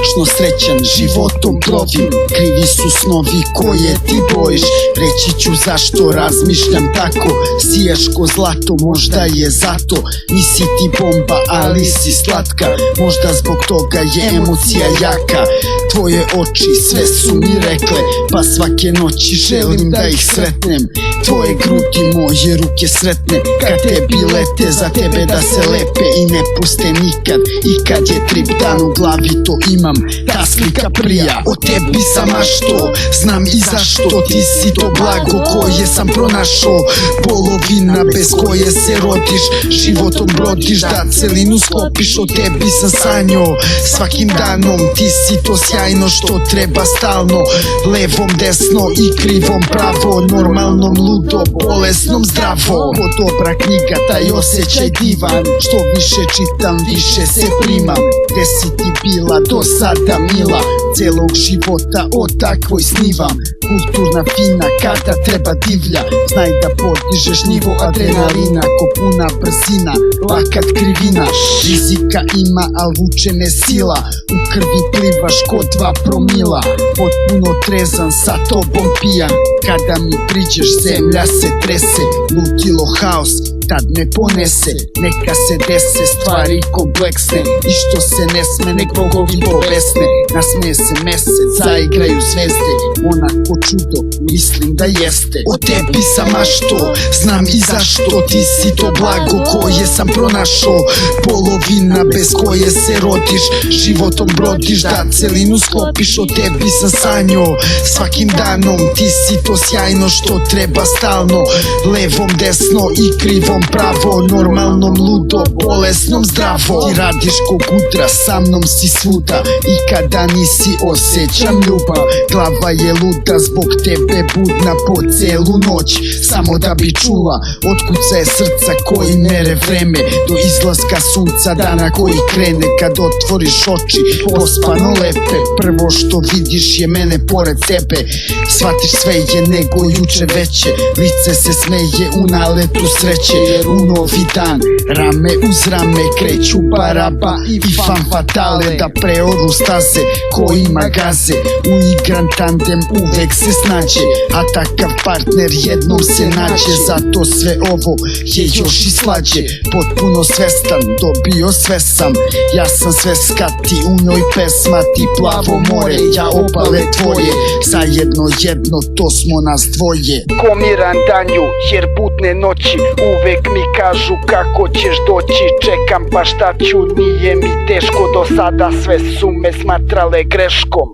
konačno srećan, životom plovim. Krivi su snovi koje ti bojiš, reći ću zašto razmišljam tako. Sijaš ko zlato, možda je zato. Nisi ti bomba, ali si slatka, možda zbog toga je emocija jaka. Tvoje oči sve su mi rekle, pa svake noći želim da ih sretnem. Tvoje grudi moje ruke sretne, kad tebi lete za tebe da se lepe i ne puste nikad. I kad je trip dan u glavi to imam, ta slika prija. O tebi sam mašto, znam i zašto. Ti si to blago koje sam pronašao, polovina bez koje se rodiš, životom brodiš da celinu sklopiš. O tebi sam sanjao svakim danom, ti si to sjajno što treba stalno. Levom desno i krivom pravo, normalnom ludo, bolesnom zdravo. Ko dobra knjiga, taj osjećaj divan, što više čitam, više se primam. Gde si ti bila do sada mila, celog života o takvoj snivam. Kulturna fina kada treba divlja, znaj da podižeš nivo adrenalina. Ko puna brzina, lakat krivina, rizika ima al vuče me sila. U krvi plivaš ko 2 promila, potpuno trezan sa tobom pijan. Kada mi priđeš zemlja se trese, ludilo haos tad me ponese. Neka se dese stvari kompleksne, i što se ne sme nek bogovi povesne. Nasmeje se mesec, zaigraju zvezde, onako čudo mislim da jeste. O tebi sam mašto, znam i zašto. Ti si to blago koje sam pronašao, polovina bez koje se rodiš, životom brodiš da celinu sklopiš. O tebi sam sanjao svakim danom, ti si to sjajno što treba stalno. Levom desno i krivom pravo, normalnom ludo, bolesnom zdravo. Ti radiš ko gudra, sa mnom si svuda, i kada nisi osjećam ljubav. Glava je luda zbog tebe budna po celu noć, samo da bi čula otkucaje srca koji mere vreme. Do izlaska sunca dana koji krene, kad otvoriš oči pospano lepe. Prvo što vidiš je mene pored tebe, shvatiš sve je nego juče veće. Lice se smeje u naletu sreće, jer u novi dan rame uz rame kreću baraba i fan fatale da preoru staze kojima gaze. Uigran tandem uvek se snađe, a takav partner jednom se nađe. Zato sve ovo je još i slađe, potpuno svestan, dobio sve sam. Ja sam sveska, ti u njoj pesma, ti plavo more, ja obale tvoje. Zajedno jedno, to smo nas dvoje. Komiran danju, jer budne noći uvek mi kažu kako ćeš doći. Čekam pa šta ću, nije mi teško, do sada sve su me smatrale greškom.